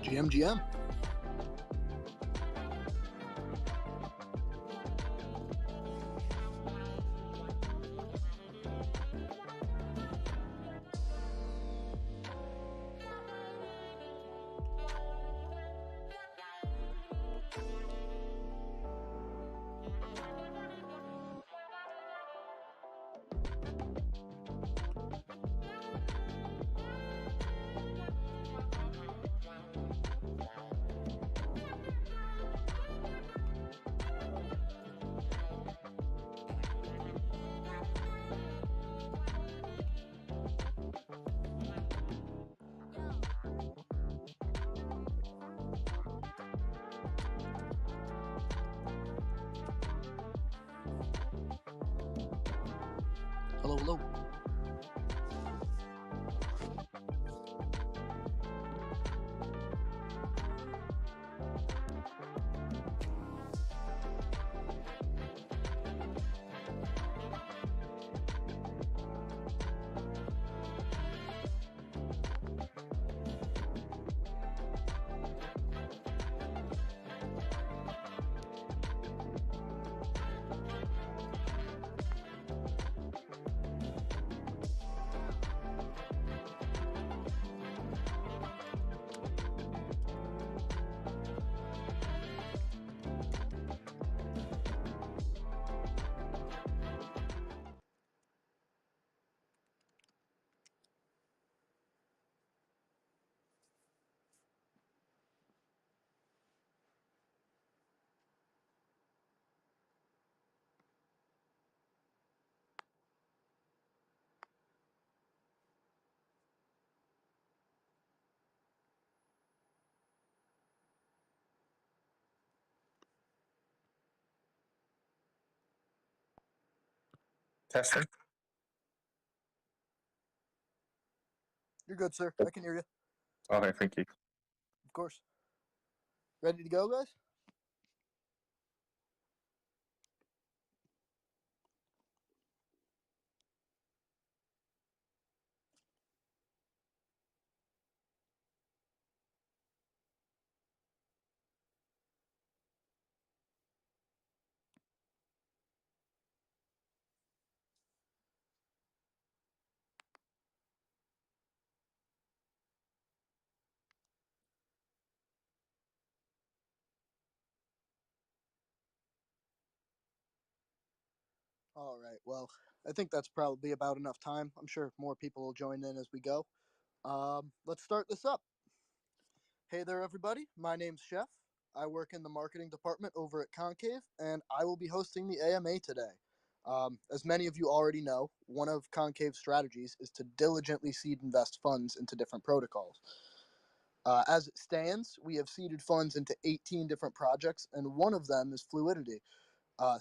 GM. Hello. Testing. You're good, sir. I can hear you. Okay, thank you. Of course. Ready to go, guys? All right. Well, I think that's probably about enough time. I'm sure more people will join in as we go. Let's start this up. Hey there, everybody. My name's Chef. I work in the marketing department over at Concave, and I will be hosting the AMA today. As many of you already know, one of Concave's strategies is to diligently seed invest funds into different protocols. As it stands, we have seeded funds into 18 different projects, and one of them is Fluidity.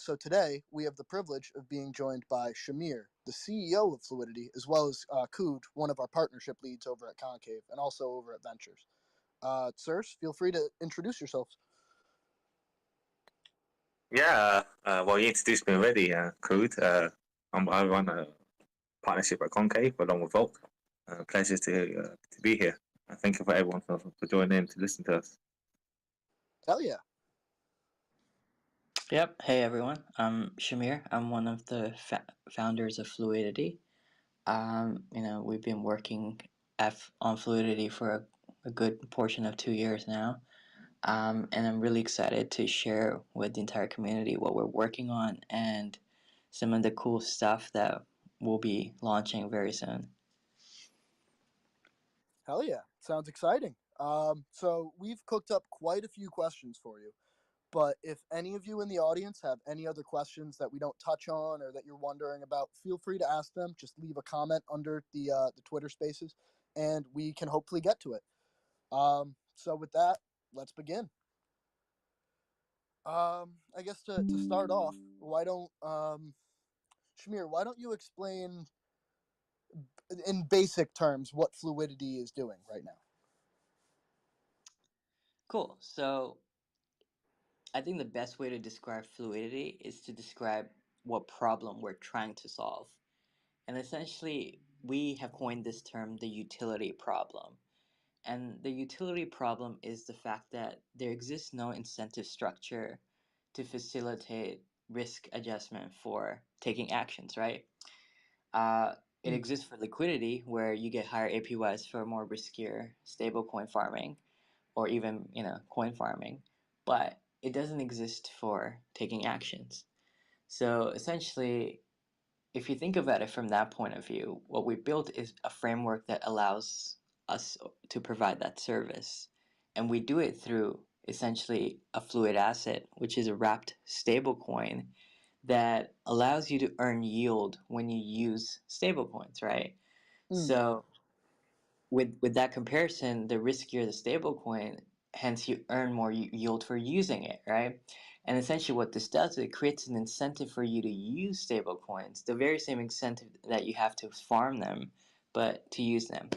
So today, we have the privilege of being joined by Shamir, the CEO of Fluidity, as well as Kood, one of our partnership leads over at Concave, and also over at Ventures. Sirs, feel free to introduce yourselves. Yeah, well, you introduced me already, Crude. I run a partnership at Concave along with Volk. Pleasure to be here. Thank you for everyone for joining in to listen to us. Hell yeah. Yep. Hey everyone. I'm Shamir. I'm one of the founders of Fluidity. We've been working on Fluidity for a good portion of 2 years now. And I'm really excited to share with the entire community what we're working on and some of the cool stuff that we'll be launching very soon. Hell yeah. Sounds exciting. So we've cooked up quite a few questions for you. But if any of you in the audience have any other questions that we don't touch on or that you're wondering about, feel free to ask them. Just leave a comment under the Twitter Spaces, and we can hopefully get to it. So with that, let's begin. I guess to start off, why don't Shamir, why don't you explain in basic terms what Fluidity is doing right now? Cool. So I think the best way to describe Fluidity is to describe what problem we're trying to solve. And essentially, we have coined this term the utility problem. And the utility problem is the fact that there exists no incentive structure to facilitate risk adjustment for taking actions, right? It Mm. exists for liquidity, where you get higher APYs for more riskier stablecoin farming, or even coin farming, but it doesn't exist for taking actions. So essentially, if you think about it from that point of view, what we built is a framework that allows us to provide that service. And we do it through essentially a fluid asset, which is a wrapped stablecoin that allows you to earn yield when you use stablecoins, right? Mm. So with that comparison, the riskier the stablecoin, hence you earn more yield for using it, right? And essentially, what this does is it creates an incentive for you to use stablecoins, the very same incentive that you have to farm them, but to use them.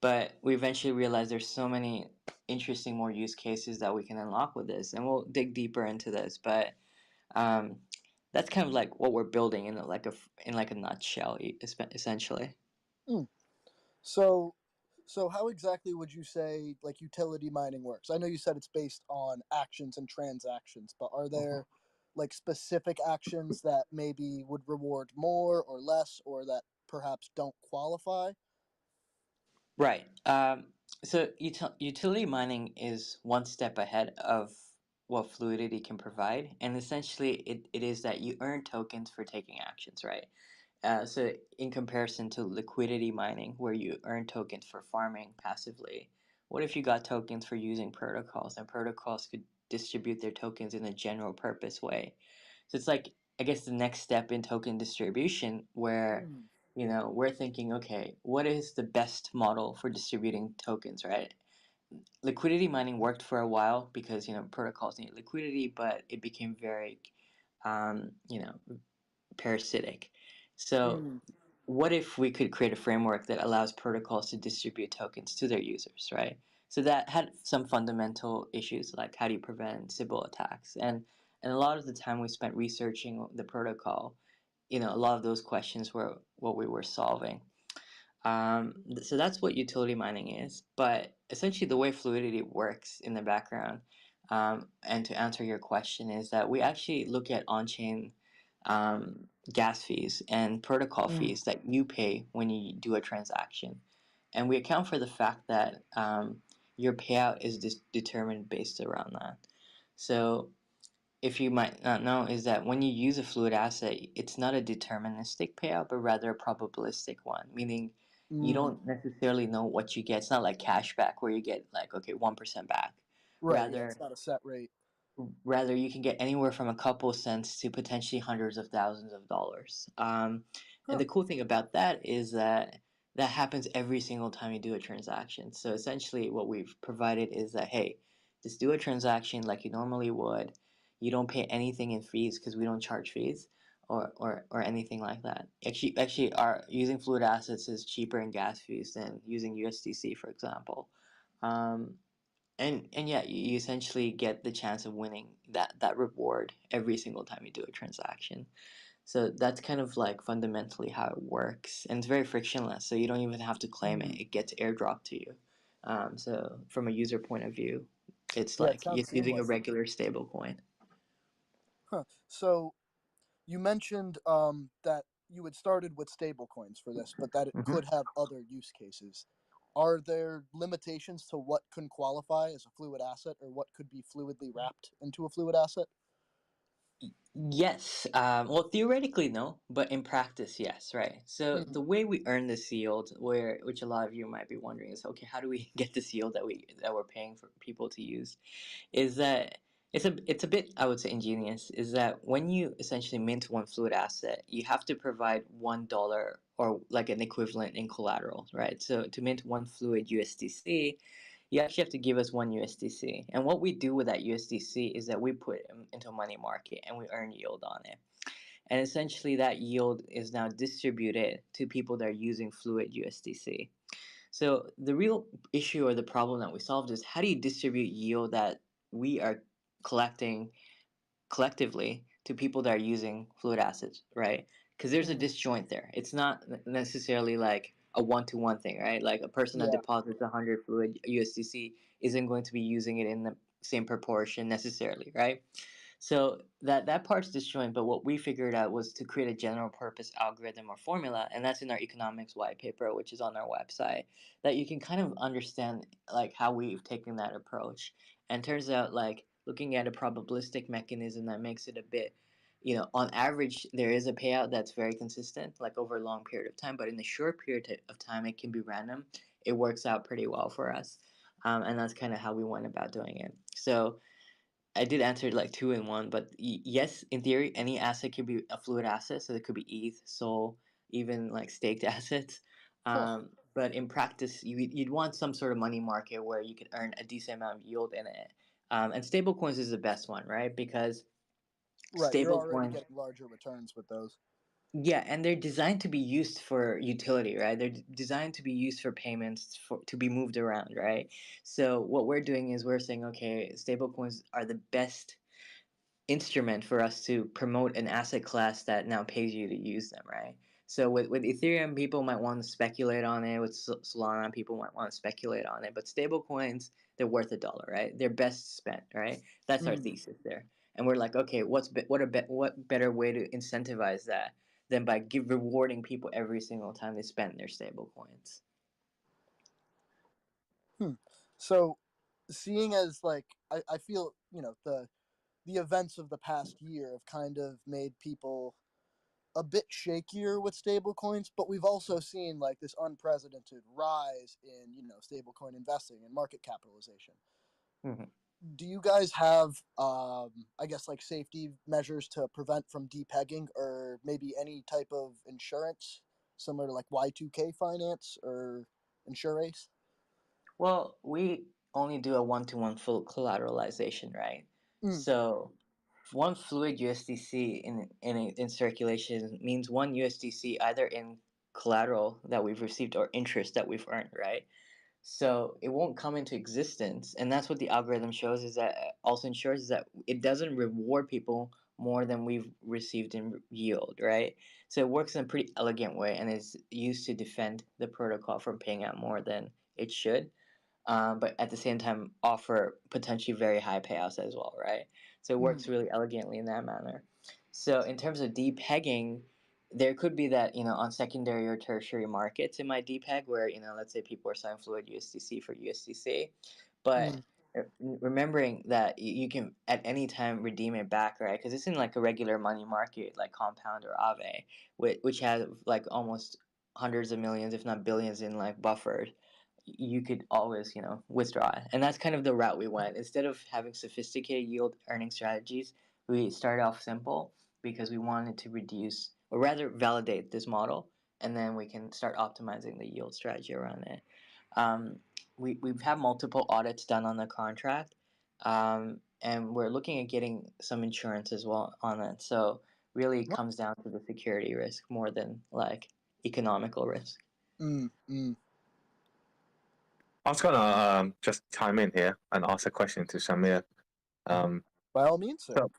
But we eventually realized there's so many interesting more use cases that we can unlock with this, and we'll dig deeper into this. But um, that's kind of like what we're building in like a nutshell, essentially. Mm. So, so how exactly would you say like utility mining works? I know you said it's based on actions and transactions, but are there like specific actions that maybe would reward more or less, or that perhaps don't qualify? Right. So utility mining is one step ahead of what Fluidity can provide, and essentially it is that you earn tokens for taking actions, right? So in comparison to liquidity mining, where you earn tokens for farming passively, what if you got tokens for using protocols, and protocols could distribute their tokens in a general purpose way? So it's like, I guess, the next step in token distribution, where Mm. we're thinking, okay, what is the best model for distributing tokens, right? Liquidity mining worked for a while because protocols need liquidity, but it became very um, you know parasitic. So Mm. what if we could create a framework that allows protocols to distribute tokens to their users, right? So that had some fundamental issues, like how do you prevent Sybil attacks, and a lot of the time we spent researching the protocol. A lot of those questions were what we were solving. So that's what utility mining is. But essentially, the way Fluidity works in the background, and to answer your question, is that we actually look at on-chain gas fees and protocol Mm. fees that you pay when you do a transaction, and we account for the fact that your payout is determined based around that. So if you might not know, is that when you use a fluid asset, it's not a deterministic payout, but rather a probabilistic one, meaning you Mm. don't necessarily know what you get. It's not like cash back where you get like, okay, 1% back. Right. Yeah, it's Rather, not a set rate. rather you can get anywhere from a couple cents to potentially hundreds of thousands of dollars. And Huh. the cool thing about that is that that happens every single time you do a transaction. So essentially, what we've provided is that, hey, just do a transaction like you normally would. You don't pay anything in fees because we don't charge fees, or anything like that. Actually, our using fluid assets is cheaper in gas fees than using USDC, for example. Um, and yeah, you essentially get the chance of winning that reward every single time you do a transaction. So that's kind of like fundamentally how it works, and it's very frictionless. So you don't even have to claim it; Mm. it gets airdropped to you. So from a user point of view, it's Yeah, it like sounds it's using a seamless. regular stable coin. Huh. So you mentioned that you had started with stablecoins for this, but that it could have other use cases. Are there limitations to what can qualify as a fluid asset, or what could be fluidly wrapped into a fluid asset? Yes. Well, theoretically, no, but in practice, yes. Right. So Mm. the way we earn this yield, which a lot of you might be wondering, is okay. How do we get this yield that we're paying for people to use? Is that it's a bit, I would say, ingenious. Is that when you essentially mint one fluid asset, you have to provide $1 or like an equivalent in collateral, right? So to mint one fluid USDC, you actually have to give us one USDC. And what we do with that USDC is that we put it into a money market and we earn yield on it. And essentially, that yield is now distributed to people that are using Fluid USDC. So the real issue or the problem that we solved is how do you distribute yield that we are collecting collectively to people that are using Fluid assets, right? Because there's a Mm. disjoint there. It's not necessarily like a one-to-one thing, right? Like a person that Yeah. deposits 100 fluid USDC isn't going to be using it in the same proportion necessarily, right? So that part's disjoint, but what we figured out was to create a general purpose algorithm or formula, and that's in our economics white paper, which is on our website, that you can kind of understand like how we've taken that approach. And turns out like looking at a probabilistic mechanism that makes it a bit, on average there is a payout that's very consistent, like over a long period of time, but in a short period of time it can be random. It works out pretty well for us. And that's kind of how we went about doing it. So I did answer it like two in one, but yes, in theory, any asset could be a fluid asset, so it could be ETH, SOL, even like staked assets. Huh. But in practice, you'd want some sort of money market where you can earn a decent amount of yield in it. And stablecoins is the best one, right? Because Right. You're already stablecoins, getting larger returns with those. yeah, and they're designed to be used for utility, right? They're designed to be used for payments, to be moved around, right? So what we're doing is we're saying, okay, stablecoins are the best instrument for us to promote an asset class that now pays you to use them, right? So with Ethereum, people might want to speculate on it. With Solana, people might want to speculate on it. But stable coins, they're worth $1, right? They're best spent, right? That's our Mm. thesis there. And we're like, okay, what better way to incentivize that than by rewarding people every single time they spend their stable coins? Hmm. So, seeing as like I feel the events of the past year have kind of made people a bit shakier with stablecoins, but we've also seen like this unprecedented rise in stablecoin investing and market capitalization. Mm-hmm. Do you guys have I guess like safety measures to prevent from depegging, or maybe any type of insurance similar to like Y2K finance or Insurace? Well, we only do a one-to-one full collateralization, right? Mm. So one fluid USDC in circulation means one USDC either in collateral that we've received or interest that we've earned, right? So it won't come into existence, and that's what the algorithm shows. Is that also ensures is that it doesn't reward people more than we've received in yield, right? So it works in a pretty elegant way and is used to defend the protocol from paying out more than it should, but at the same time offer potentially very high payouts as well, right? So it works Mm. really elegantly in that manner. So in terms of depegging, there could be that on secondary or tertiary markets it might depeg where let's say people are selling fluid USDC for USDC, but Mm. remembering that you can at any time redeem it back, right? Because it's in like a regular money market like Compound or Aave, which has like almost hundreds of millions, if not billions, in like buffered. You could always withdraw it, and that's kind of the route we went. Instead of having sophisticated yield earning strategies, we started off simple because we wanted to reduce or rather validate this model, and then we can start optimizing the yield strategy around it. um, we've had multiple audits done on the contract, and we're looking at getting some insurance as well on it. So really it comes down to the security risk more than like economical risk. Mm. Mm. I was gonna just chime in here and ask a question to Shamir. Um, By all means, sir. so,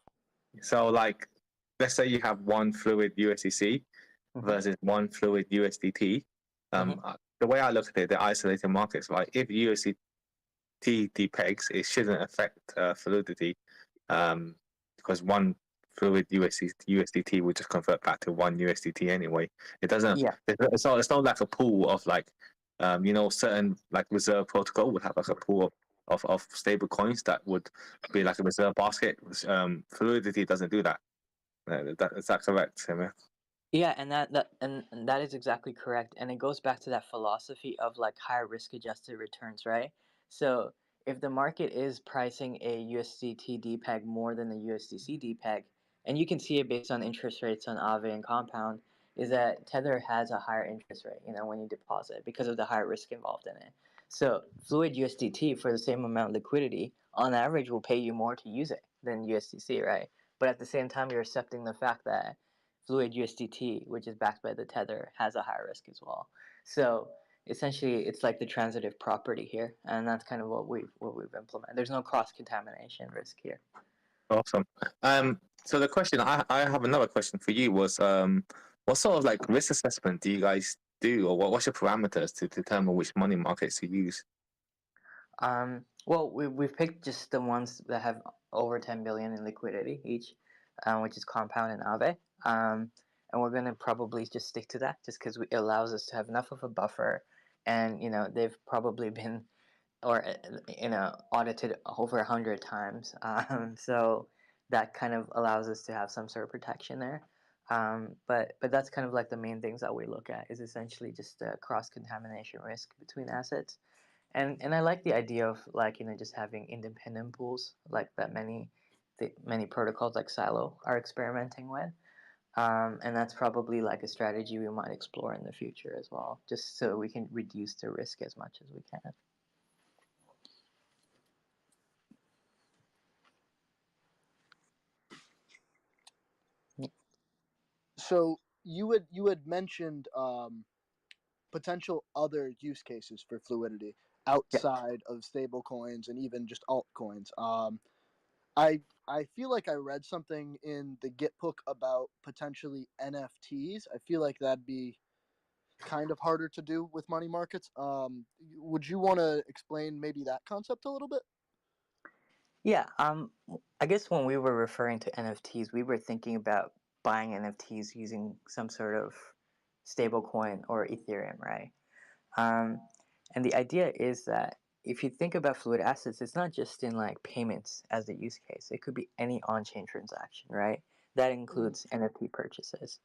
so like, let's say you have one fluid USDC Mm-hmm. versus one fluid USDT. Mm-hmm. The way I look at it, they're isolated markets. Like, if USDT depegs, it shouldn't affect fluidity, um, because one fluid USDT will just convert back to one USDT anyway. It doesn't. Yeah. It's not like a pool of like, certain like reserve protocol would have like a pool of stable coins that would be like a reserve basket. Fluidity doesn't do that. Is that correct, Samir? Yeah, and that is exactly correct. And it goes back to that philosophy of like higher risk adjusted returns, right? So if the market is pricing a USDT DPEG more than the USDC DPEG, and you can see it based on interest rates on Aave and Compound, is that Tether has a higher interest rate, when you deposit because of the higher risk involved in it. So Fluid USDT for the same amount of liquidity, on average, will pay you more to use it than USDC, right? But at the same time, you're accepting the fact that Fluid USDT, which is backed by the Tether, has a higher risk as well. So essentially, it's like the transitive property here, and that's kind of what we've implemented. There's no cross contamination risk here. Awesome. So the question I have another question for you was, what sort of like risk assessment do you guys do, or what's your parameters to determine which money markets to use? Well, we've picked just the ones that have over 10 billion in liquidity each, which is Compound and Aave. And we're going to probably just stick to that just because it allows us to have enough of a buffer. And, they've probably been or audited over 100 times. So that kind of allows us to have some sort of protection there. But that's kind of like the main things that we look at is essentially just the cross contamination risk between assets. And I like the idea of like just having independent pools like that many protocols like Silo are experimenting with. And that's probably like a strategy we might explore in the future as well, just so we can reduce the risk as much as we can. So you had mentioned potential other use cases for Fluidity Yeah. outside of stable coins and even just altcoins. I feel like I read something in the Gitbook about potentially NFTs. I feel like that'd be kind of harder to do with money markets. Would you want to explain maybe that concept a little bit? Yeah, I guess when we were referring to NFTs, we were thinking about buying NFTs using some sort of stablecoin or Ethereum, right? Um, and the idea is that if you think about fluid assets, it's not just in like payments as the use case. It could be any on-chain transaction, right? That includes NFT purchases.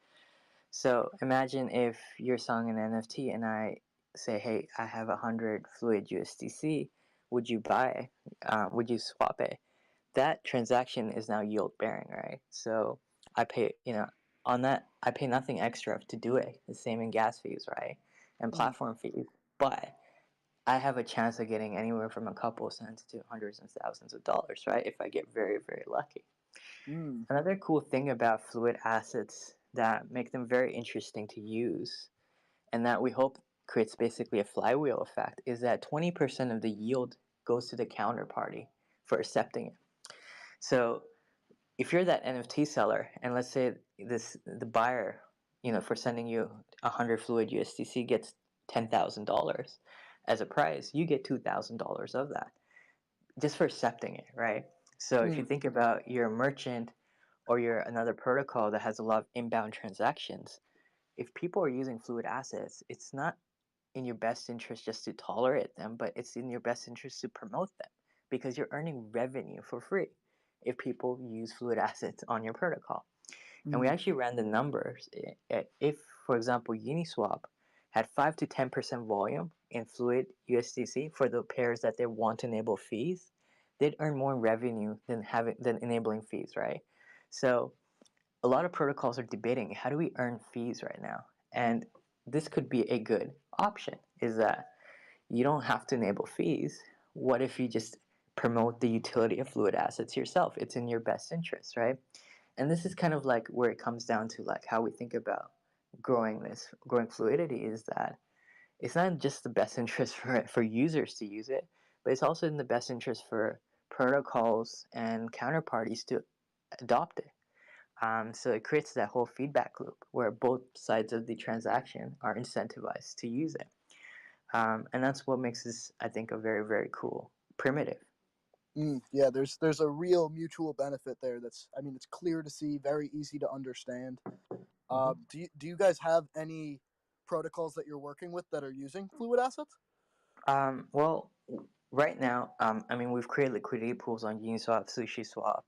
So imagine if you're selling an NFT and I say, hey, I have 100 Fluid USDC. Would you buy? Would you swap it? That transaction is now yield bearing, right? So I pay, on that, I pay nothing extra to do it. The same in gas fees, right? And Mm, platform fees. But I have a chance of getting anywhere from a couple cents to hundreds and thousands of dollars, right? If I get very, very lucky. mm, Another cool thing about fluid assets that make them very interesting to use and that we hope creates basically a flywheel effect is that 20% of the yield goes to the counterparty for accepting it. So if you're that NFT seller, and let's say the buyer, for sending you 100 Fluid USDC gets $10,000 as a prize, you get $2,000 of that just for accepting it, right? So if you mm, think about your merchant or you're another protocol that has a lot of inbound transactions, if people are using fluid assets, it's not in your best interest just to tolerate them, but it's in your best interest to promote them because you're earning revenue for free if people use fluid assets on your protocol. And we mm, actually ran the numbers. If, for example, Uniswap had 5 to 10% volume in Fluid USDC for the pairs that they want to enable fees, they'd earn more revenue than enabling fees, right? So a lot of protocols are debating how do we earn fees right now, and this could be a good option. Is that you don't have to enable fees. What if you just promote the utility of fluid assets yourself? It's in your best interest, right? And this is kind of like where it comes down to like how we think about growing fluidity is that it's not just the best interest for users to use it, but it's also in the best interest for protocols and counterparties to adopt it. So it creates that whole feedback loop where both sides of the transaction are incentivized to use it. And that's what makes this, I think, a very, very cool primitive. mm. Yeah, there's a real mutual benefit there. I mean, it's clear to see, very easy to understand. Mhm. Do you guys have any protocols that you're working with that are using fluid assets? Well, right now, I mean, we've created liquidity pools on Uniswap, SushiSwap,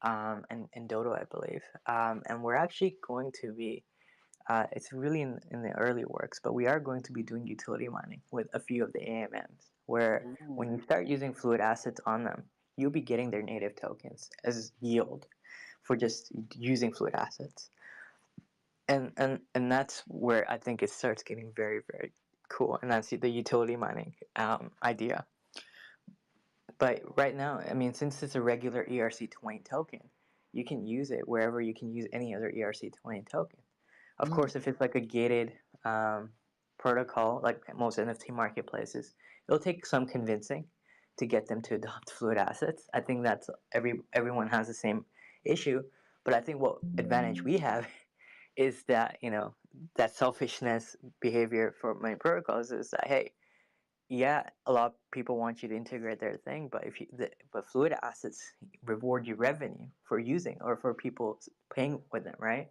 and Dodo, I believe. And we're actually going to be, it's really in the early works, but we are going to be doing utility mining with a few of the AMMs, where Ooh. when you start using fluid assets on them, you'll be getting their native tokens as yield for just using fluid assets. And that's where I think it starts getting very, very cool, and that's the utility mining idea. But right now, I mean, since it's a regular ERC20 token, you can use it wherever you can use any other ERC20 token. Of Mm, course, if it's like a gated protocol, like most NFT marketplaces, it'll take some convincing to get them to adopt fluid assets. I think that's everyone has the same issue, but I think what advantage we have is that that selfishness behavior for many protocols is that, hey, yeah, a lot of people want you to integrate their thing, but but fluid assets reward you revenue for using or for people paying with them, right?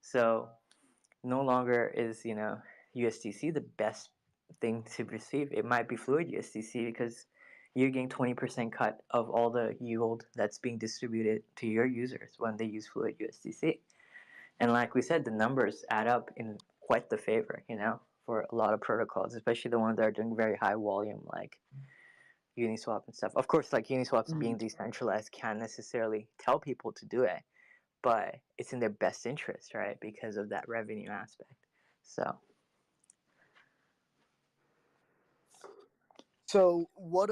So no longer is USDC the best thing to receive. It might be fluid USDC because you're getting 20% cut of all the yield that's being distributed to your users when they use fluid USDC. And like we said, the numbers add up in quite the favor, for a lot of protocols, especially the ones that are doing very high volume, like Uniswap and stuff. Of course, like Uniswap's being decentralized can't necessarily tell people to do it, but it's in their best interest, right? Because of that revenue aspect. So what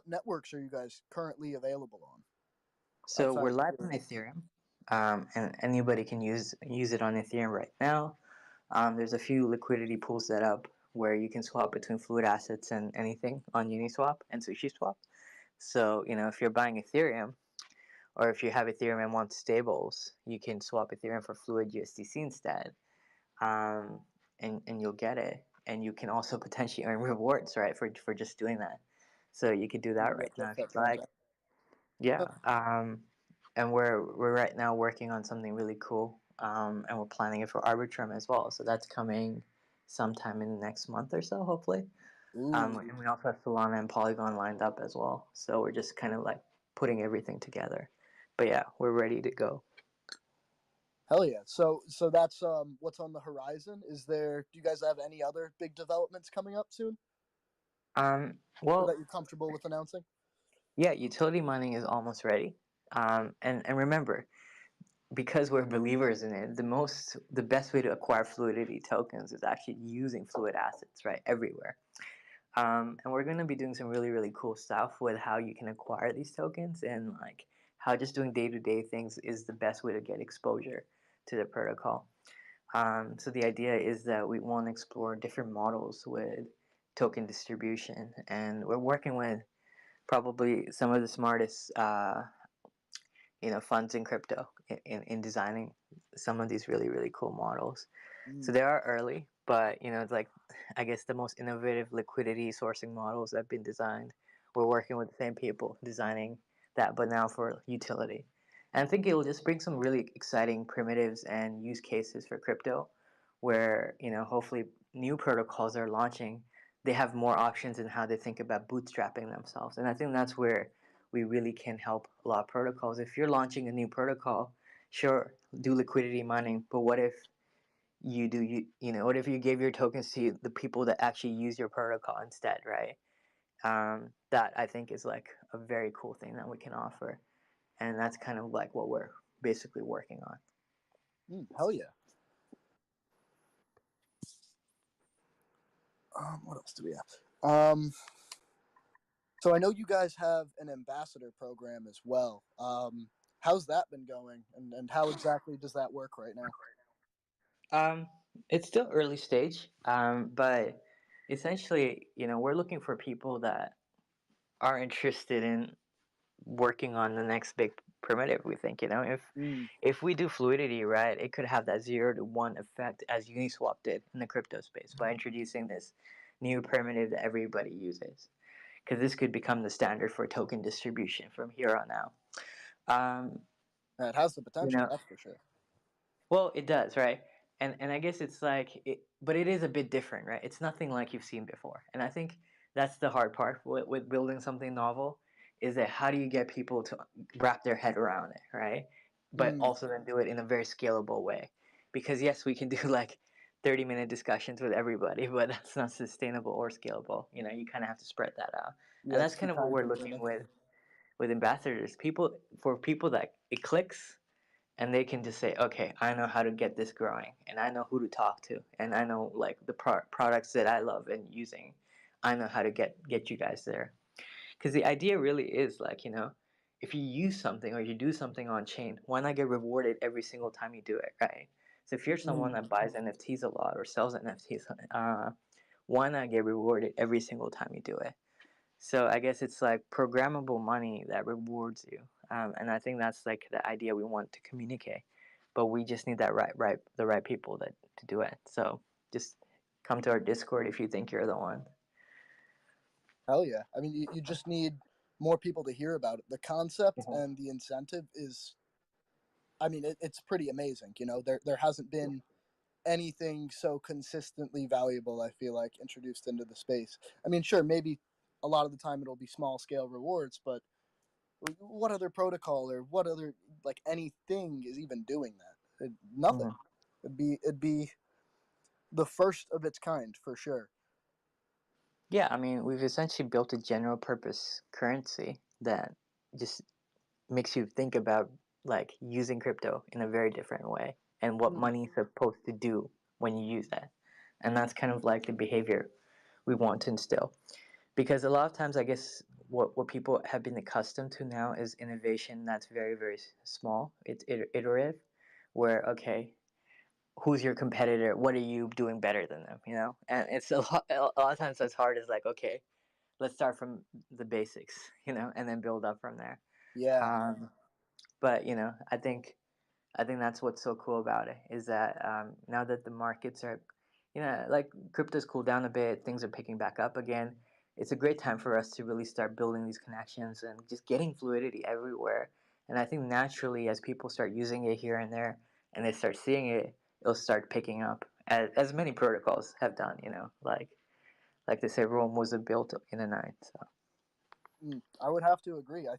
networks are you guys currently available on? So Outside we're of live on Ethereum, and anybody can use it on Ethereum right now. There's a few liquidity pools set up where you can swap between fluid assets and anything on Uniswap and SushiSwap. So if you're buying Ethereum, or if you have Ethereum and want stables, you can swap Ethereum for fluid USDC instead, and you'll get it. And you can also potentially earn rewards, right, for just doing that. So you could do that right now if that you'd like. transaction. Yeah. And we're right now working on something really cool. And we're planning it for Arbitrum as well. So that's coming sometime in the next month or so, hopefully. Ooh, And we also have Solana and Polygon lined up as well. So we're just kind of like putting everything together. But yeah, we're ready to go. hell yeah! So that's what's on the horizon. Do you guys have any other big developments coming up soon, or that Well, you're comfortable with announcing? yeah, utility mining is almost ready. And remember, because we're believers in it, the best way to acquire Fluidity tokens is actually using fluid assets, right, everywhere. And we're going to be doing some really, really cool stuff with how you can acquire these tokens and like how just doing day-to-day things is the best way to get exposure to the protocol. So the idea is that we want to explore different models with token distribution, and we're working with probably some of the smartest funds in crypto in designing some of these really, really cool models. So they are early, but it's like, I guess, the most innovative liquidity sourcing models that have been designed. We're working with the same people designing that, but now for utility. And I think it'll just bring some really exciting primitives and use cases for crypto, where hopefully new protocols are launching. They have more options in how they think about bootstrapping themselves, and I think that's where we really can help a lot of protocols. If you're launching a new protocol, sure, do liquidity mining, but what if what if you gave your tokens to the people that actually use your protocol instead, right? That I think is like a very cool thing that we can offer, and that's kind of like what we're basically working on. Hell yeah! What else do we have? So I know you guys have an ambassador program as well. How's that been going, and how exactly does that work right now? Um, it's still early stage, but essentially, we're looking for people that are interested in working on the next big primitive. We think, if we do fluidity right, it could have that 0 to 1 effect as Uniswap did in the crypto space by introducing this new primitive that everybody uses, because this could become the standard for token distribution from here on out. It has the You potential, know, that's for sure. Well, it does, right? And I guess it's like but it is a bit different, right? It's nothing like you've seen before. And I think that's the hard part with building something novel, is that how do you get people to wrap their head around it, right? But also then do it in a very scalable way. Because yes, we can do like 30-minute discussions with everybody, but that's not sustainable or scalable. You kind of have to spread that out. And Yeah, that's it's too kind of what time we're looking consuming. with ambassadors. For people that it clicks and they can just say, okay, I know how to get this growing, and I know who to talk to, and I know like the products that I love and using. I know how to get you guys there, because the idea really is like, if you use something or you do something on chain, why not get rewarded every single time you do it, right? So if you're someone that buys NFTs a lot or sells NFTs, why not get rewarded every single time you do it? So I guess it's like programmable money that rewards you, and I think that's like the idea we want to communicate. but we just need the right people to do it. So just come to our Discord if you think you're the one. Hell yeah. I mean, you just need more people to hear about it. The concept Mhm. and the incentive is, I mean, it's pretty amazing. You know, there hasn't been anything so consistently valuable, I feel like, introduced into the space. I mean, sure, maybe a lot of the time it'll be small scale rewards, but what other protocol or what other, like, anything is even doing that? Nothing. Mhm. It'd be the first of its kind for sure. Yeah, I mean, we've essentially built a general purpose currency that just makes you think about like using crypto in a very different way and what Mm. money is supposed to do when you use that. And that's kind of like the behavior we want to instill. Because a lot of times, I guess what people have been accustomed to now is innovation that's very, very small. It's iterative, where, okay, who's your competitor? What are you doing better than them? You know, and it's a lot of times as hard as like, okay, let's start from the basics, you know, and then build up from there. Yeah. Um, but you know, I think that's what's so cool about it is that now that the markets are, you know, like crypto's cooled down a bit, things are picking back up again. It's a great time for us to really start building these connections and just getting fluidity everywhere. And I think naturally, as people start using it here and there, and they start seeing it, it'll start picking up, as many protocols have done. You know, like they say, Rome wasn't built in a night. So. I would have to agree. I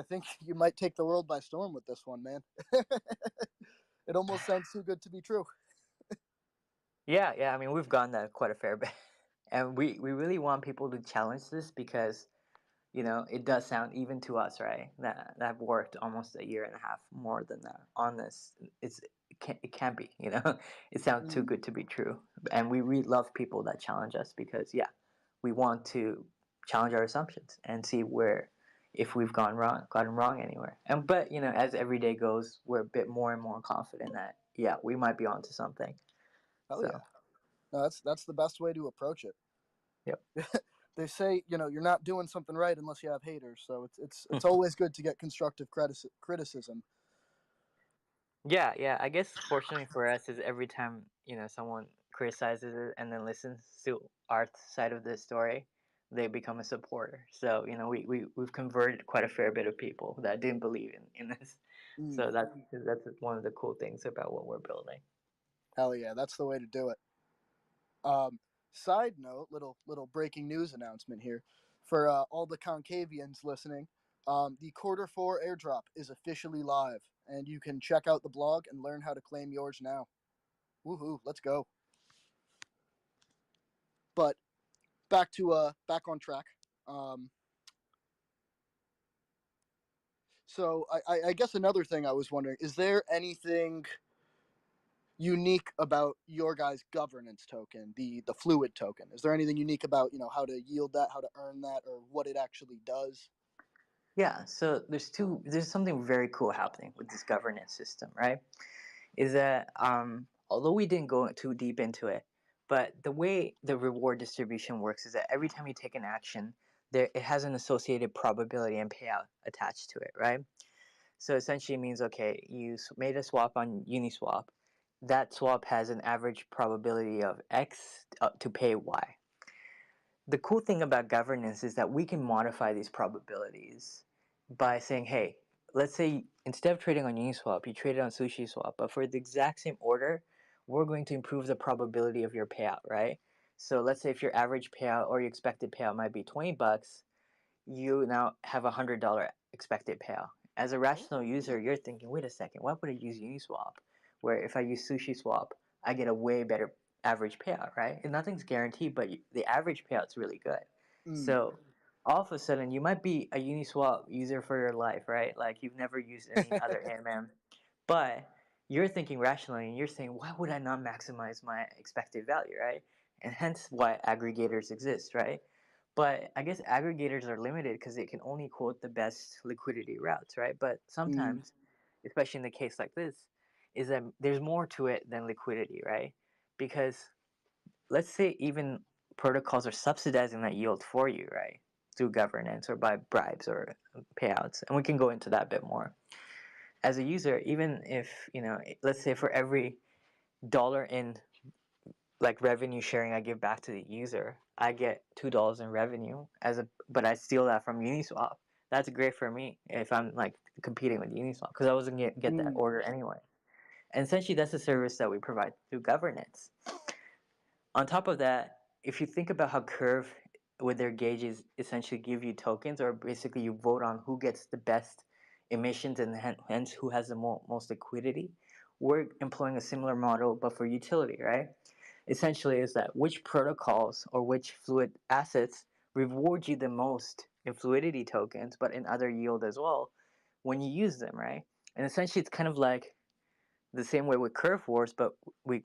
think you might take the world by storm with this one, man. It almost sounds too good to be true. Yeah, yeah. I mean, we've gone that quite a fair bit, and we really want people to challenge this because you know it does sound even to us, right? That have worked almost a year and a half more than that on this. It can't be, you know. It sounds too Mm. good to be true, and we really love people that challenge us because yeah, we want to challenge our assumptions and see where if we've gotten wrong anywhere. And but you know, as every day goes, we're a bit more and more confident that yeah, we might be onto something. Hell So. yeah. No, that's the best way to approach it. Yep. They say, you know, you're not doing something right unless you have haters. So it's always good to get constructive criticism. Yeah, yeah. I guess fortunately for us is every time you know someone criticizes it and then listens to our side of the story, they become a supporter. So you know we've converted quite a fair bit of people that didn't believe in this. Mm. So that's one of the cool things about what we're building. Hell yeah, that's the way to do it. Um, Side note, little breaking news announcement here for all the Concavians listening. The Quarter 4 airdrop is officially live, and you can check out the blog and learn how to claim yours now. Woohoo! Let's go. But back on track. Um, I guess another thing I was wondering, is there anything unique about your guys' governance token, the fluid token? Is there anything unique about, you know, how to yield that, how to earn that, or what it actually does? Yeah. So there's something very cool happening with this governance system, right? Is that although we didn't go too deep into it, but the way the reward distribution works is that every time you take an action, there it has an associated probability and payout attached to it, right? So essentially, it means okay, you made a swap on Uniswap. That swap has an average probability of X to pay Y. The cool thing about governance is that we can modify these probabilities by saying, hey, let's say instead of trading on Uniswap, you traded on SushiSwap, but for the exact same order, we're going to improve the probability of your payout, right? So let's say if your average payout or your expected payout might be $20, you now have $100 expected payout. As a rational user, you're thinking, wait a second, why would I use Uniswap? Where if I use SushiSwap, I get a way better average payout, right? And nothing's guaranteed, but the average payout's really good. Mm. So all of a sudden, you might be a Uniswap user for your life, right? Like you've never used any other AMM, but you're thinking rationally and you're saying, why would I not maximize my expected value, right? And hence why aggregators exist, right? But I guess aggregators are limited because they can only quote the best liquidity routes, right? But Mm. sometimes, especially in a case like this, is that there's more to it than liquidity, right? Because let's say even protocols are subsidizing that yield for you, right? Through governance or by bribes or payouts. And we can go into that a bit more. as a user, even if let's say for every dollar in like revenue sharing I give back to the user, I get $2 in revenue but I steal that from Uniswap. That's great for me if I'm like competing with Uniswap because I wasn't get that Mm. order anyway. And essentially, that's a service that we provide through governance. On top of that, if you think about how Curve with their gauges essentially give you tokens, or basically you vote on who gets the best emissions and hence who has the most liquidity, we're employing a similar model but for utility, right? Essentially, is that which protocols or which fluid assets reward you the most in fluidity tokens, but in other yield as well when you use them, right? And essentially, it's kind of like the same way with curve wars, but we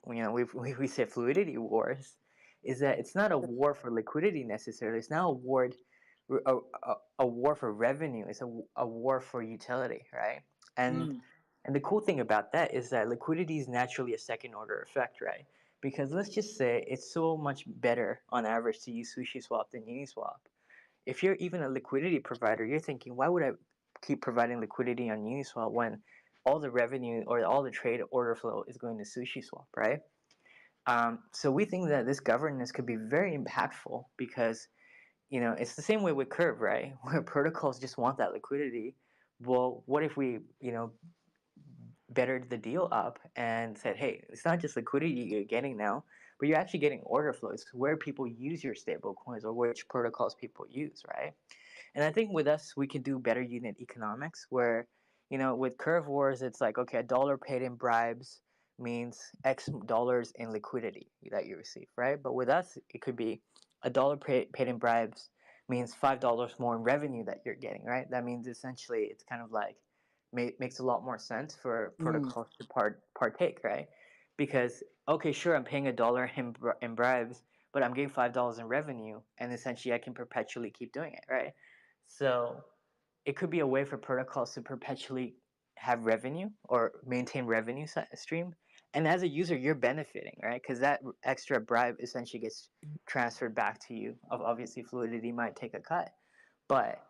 say fluidity wars, is that it's not a war for liquidity necessarily. It's not a war for revenue. It's a war for utility, right? And Mm. and the cool thing about that is that liquidity is naturally a second order effect, right? Because let's just say it's so much better on average to use SushiSwap than Uniswap. If you're even a liquidity provider, you're thinking, why would I keep providing liquidity on Uniswap when all the revenue or all the trade order flow is going to SushiSwap, right? So we think that this governance could be very impactful because it's the same way with Curve, right? Where protocols just want that liquidity. Well, what if we bettered the deal up and said, hey, it's not just liquidity you're getting now, but you're actually getting order flows where people use your stable coins or which protocols people use, right? And I think with us, we can do better unit economics where, with curve wars, it's like, okay, a dollar paid in bribes means X dollars in liquidity that you receive, right? But with us, it could be a dollar paid in bribes means $5 more in revenue that you're getting, right? That means essentially it's kind of like makes a lot more sense for Mm. protocols to partake, right? Because, okay, sure, I'm paying a dollar in bribes, but I'm getting $5 in revenue, and essentially I can perpetually keep doing it, right? So it could be a way for protocols to perpetually have revenue or maintain revenue stream. And as a user, you're benefiting, right? Because that extra bribe essentially gets transferred back to you. Obviously, Fluidity might take a cut, but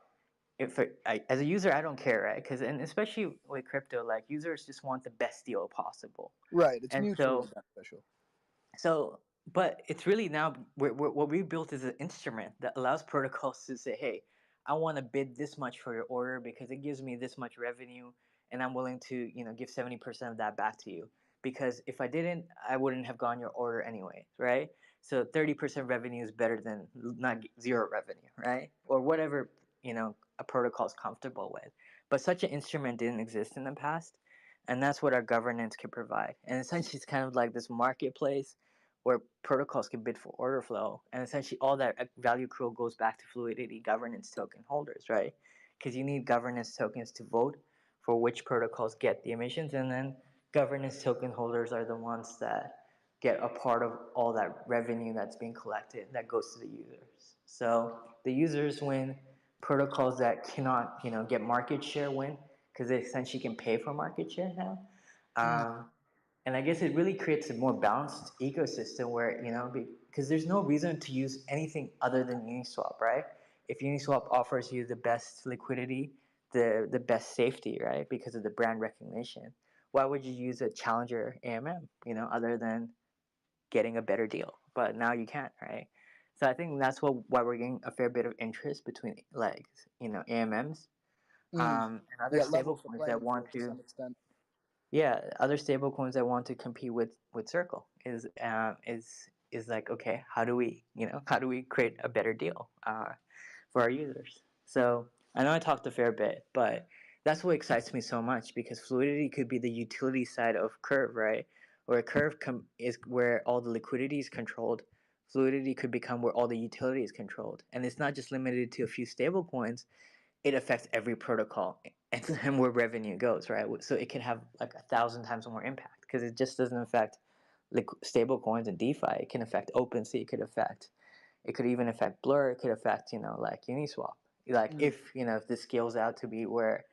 as a user, I don't care, right? Because and especially with crypto, like users just want the best deal possible, Right. It's and mutually so beneficial. but it's really now what we built is an instrument that allows protocols to say, hey, I want to bid this much for your order because it gives me this much revenue, and I'm willing to give 70% of that back to you. Because if I didn't, I wouldn't have gotten your order anyway, right? So 30% revenue is better than not zero revenue, right? Or whatever a protocol is comfortable with. But such an instrument didn't exist in the past, and that's what our governance can provide. And essentially, it's kind of like this marketplace where protocols can bid for order flow, and essentially all that value accrual goes back to Fluidity governance token holders, right? Because you need governance tokens to vote for which protocols get the emissions, and then governance token holders are the ones that get a part of all that revenue that's being collected that goes to the users. So the users win, protocols that cannot, get market share win because they essentially can pay for market share now. Mm. And I guess it really creates a more balanced ecosystem where, because there's no reason to use anything other than Uniswap, right? If Uniswap offers you the best liquidity, the best safety, right? Because of the brand recognition, why would you use a challenger AMM, other than getting a better deal? But now you can't, right? So I think that's why we're getting a fair bit of interest between like, AMMs Mm. and other Yeah, it levels the stablecoins that playing want field to to some extent. other stablecoins that want to compete with Circle is like, okay, how do we create a better deal for our users? So I know I talked a fair bit, but that's what excites me so much because Fluidity could be the utility side of Curve, right? Where Curve is where all the liquidity is controlled. Fluidity could become where all the utility is controlled, and it's not just limited to a few stablecoins, it affects every protocol and where revenue goes, right? So it can have like 1,000 times more impact because it just doesn't affect like stable coins and DeFi. It can affect OpenSea. It could even affect Blur. It could affect, like Uniswap. Like Mm. if this scales out to be where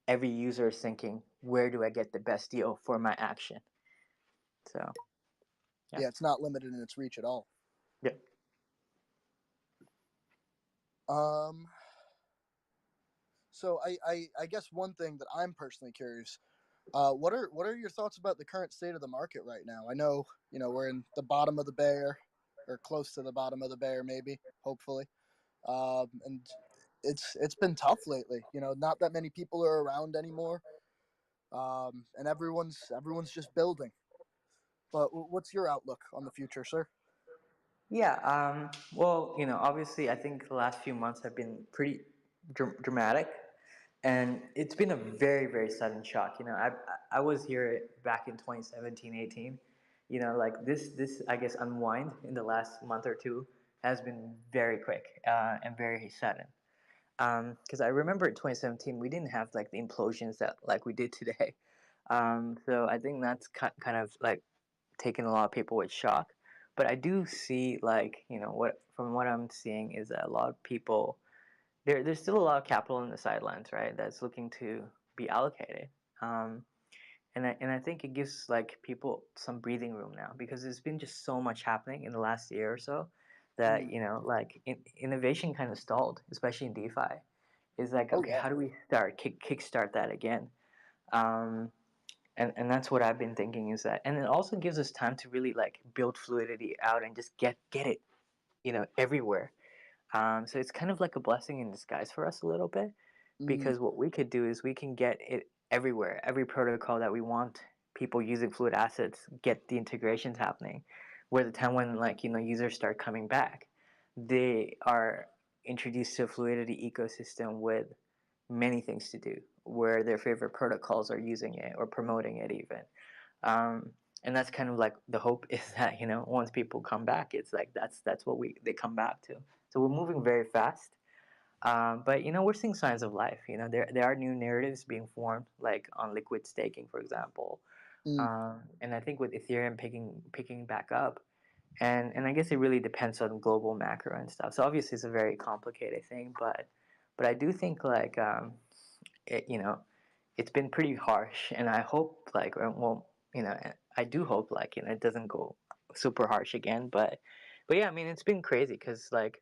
every user is thinking, where do I get the best deal for my action? So, yeah. Yeah, it's not limited in its reach at all. Yeah. Um, so I guess one thing that I'm personally curious What are your thoughts about the current state of the market right now? I know we're in the bottom of the bear, or close to the bottom of the bear, maybe, hopefully. And it's been tough lately. Not that many people are around anymore, and everyone's just building. But what's your outlook on the future, sir? Yeah, well, obviously, I think the last few months have been pretty dramatic, and it's been a very, very sudden shock. I was here back in 2017, 18. Like this, I guess, unwind in the last month or two has been very quick and very sudden. Because I remember in 2017 we didn't have like the implosions that like we did today. So I think that's kind of like taken a lot of people with shock. But I do see like what from what I'm seeing is that a lot of people there's still a lot of capital in the sidelines, right? That's looking to be allocated. Um, and I think it gives like people some breathing room now because there's been just so much happening in the last year or so that Mm. like innovation kind of stalled, especially in DeFi. Is like, Oh okay, yeah. how do we kickstart that again? Um, and that's what I've been thinking is that, and it also gives us time to really like build fluidity out and just get it, everywhere. So it's kind of like a blessing in disguise for us a little bit Mm. because what we could do is we can get it everywhere, every protocol that we want people using fluid assets, get the integrations happening. Where the time when like users start coming back, they are introduced to a fluidity ecosystem with many things to do, where their favorite protocols are using it or promoting it even. Um, and that's kind of like the hope is that once people come back, it's like that's what they come back to. So we're moving very fast, but we're seeing signs of life. There are new narratives being formed, like on liquid staking, for example. Mm. And I think with Ethereum picking back up, and I guess it really depends on global macro and stuff. So obviously it's a very complicated thing, but I do think like it, it's been pretty harsh, and I hope like well, I do hope like it doesn't go super harsh again, but yeah, I mean it's been crazy because like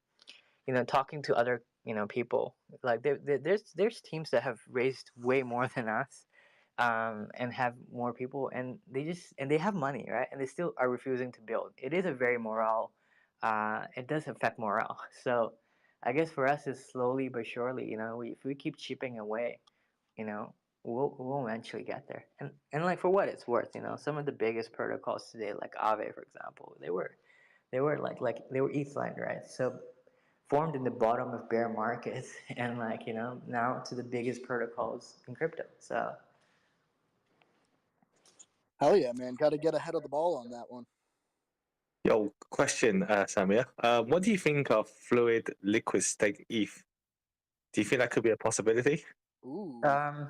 talking to other people like there's teams that have raised way more than us, and have more people, and they have money, right, and they still are refusing to build. It is a very morale. It does affect morale. So I guess for us is slowly but surely, if we keep chipping away, we'll eventually get there. And like for what it's worth, some of the biggest protocols today, like Aave, for example, they were like they were ETH-lined, right? So formed in the bottom of bear markets, and like now to the biggest protocols in crypto. So Hell yeah, man! Got to get ahead of the ball on that one. Yo, question, Samir. What do you think of fluid liquid stake ETH? Do you think that could be a possibility? Ooh. um,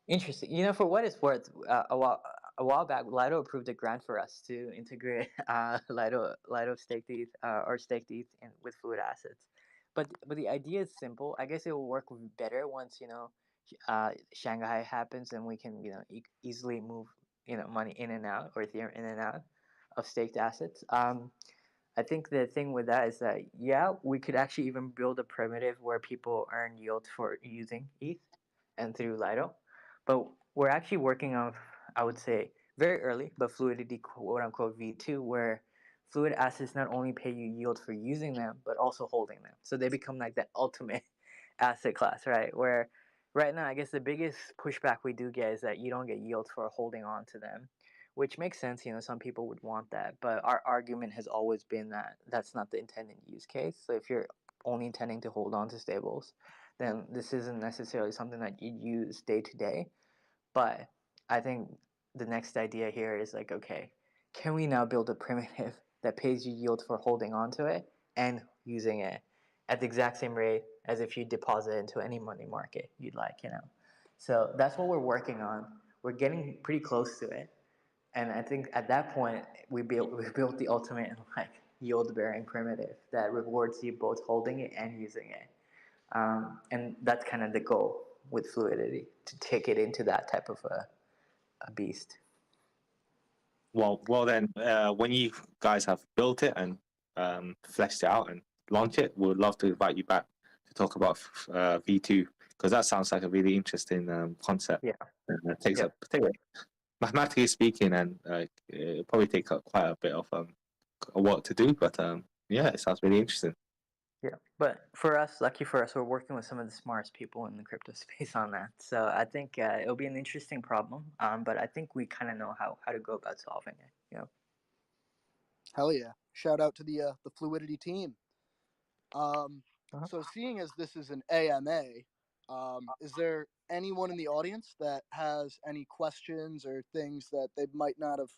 interesting. For what it's worth, a while back, Lido approved a grant for us to integrate Lido staked ETH or staked ETH with fluid assets. But the idea is simple. I guess it will work better once Shanghai happens, and we can easily move money in and out, or Ethereum in and out of staked assets. I think the thing with that is that yeah, we could actually even build a primitive where people earn yield for using ETH and through Lido, but we're actually working on, I would say, very early, but fluidity quote unquote V2, where fluid assets not only pay you yield for using them but also holding them, so they become like that ultimate asset class, right? Where right now, I guess the biggest pushback we do get is that you don't get yield for holding on to them, which makes sense. Some people would want that, but our argument has always been that that's not the intended use case. So if you're only intending to hold on to stables, then this isn't necessarily something that you use day to day. But I think the next idea here is like, okay, can we now build a primitive that pays you yield for holding on to it and using it at the exact same rate as if you deposit into any money market you'd like. So that's what we're working on. We're getting pretty close to it, and I think at that point we built the ultimate like yield bearing primitive that rewards you both holding it and using it. And that's kind of the goal with fluidity, to take it into that type of a beast. Well then, when you guys have built it and fleshed it out and launched it, we'd love to invite you back to talk about V2 because that sounds like a really interesting concept. Yeah. Takes mathematically speaking, and it probably takes quite a bit of work to do, but yeah, it sounds really interesting. Yeah, but for us, lucky for us, we're working with some of the smartest people in the crypto space on that. So I think it'll be an interesting problem. But I think we kind of know how to go about solving it. You know. Hell yeah! Shout out to the Fluidity team. Uh-huh. So seeing as this is an AMA, is there anyone in the audience that has any questions or things that they might not have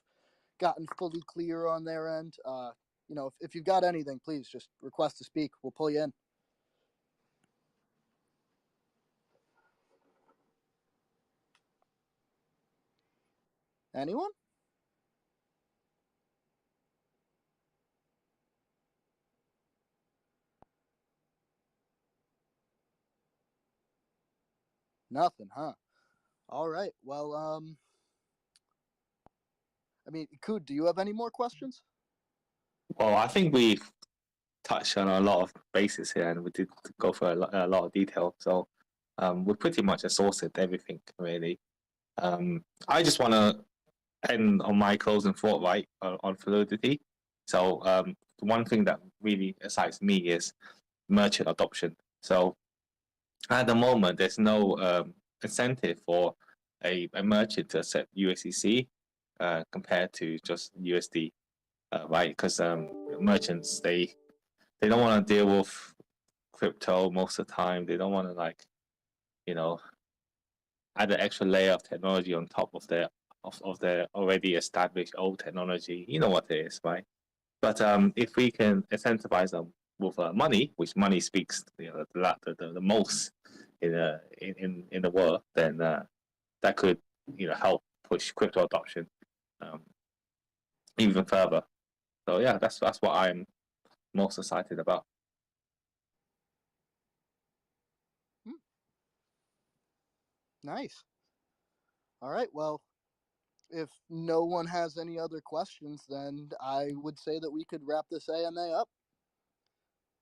gotten fully clear on their end? You know, if you've got anything, please just request to speak. We'll pull you in. Anyone? Nothing, huh? All right. Well, I mean, Kud, do you have any more questions? Well, I think we've touched on a lot of bases here, and we did go for a lot of detail. So we pretty much exhausted everything, really. I just want to end on my closing thought, right, on Fluidity. So the one thing that really excites me is merchant adoption. So at the moment, there's no incentive for a merchant to accept USDC compared to just USD, right? Because merchants they don't want to deal with crypto most of the time. They don't want to you know add an extra layer of technology on top of their already established old technology. You know what it is, right? But if we can incentivize them with money, which money speaks the most in the world, then that could help push crypto adoption um, even further. So yeah, that's what I'm most excited about. Nice. All right. Well, if no one has any other questions, then I would say that we could wrap this AMA up.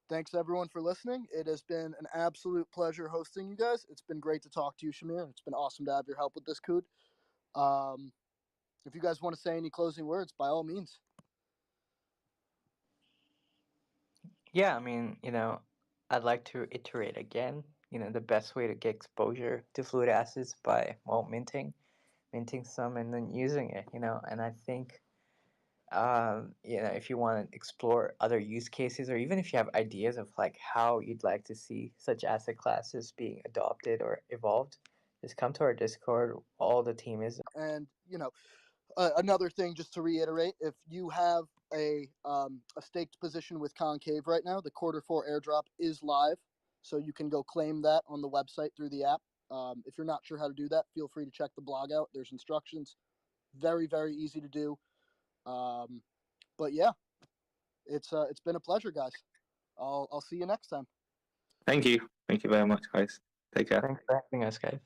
Thanks everyone for listening. It has been an absolute pleasure hosting you guys. It's been great to talk to you, Shamir. It's been awesome to have your help with this, Kud. If you guys want to say any closing words, by all means. Yeah, I mean, I'd like to iterate again. The best way to get exposure to fluid assets by minting some and then using it. And I think if you want to explore other use cases, or even if you have ideas of like how you'd like to see such asset classes being adopted or evolved, just come to our Discord. All the team is. And another thing, just to reiterate, if you have a staked position with Concave right now, the Q4 airdrop is live, so you can go claim that on the website through the app. If you're not sure how to do that, feel free to check the blog out. There's instructions. Very, very easy to do. But yeah, it's been a pleasure, guys. I'll see you next time. Thank you very much, guys. Take care. Thanks for having us, guys.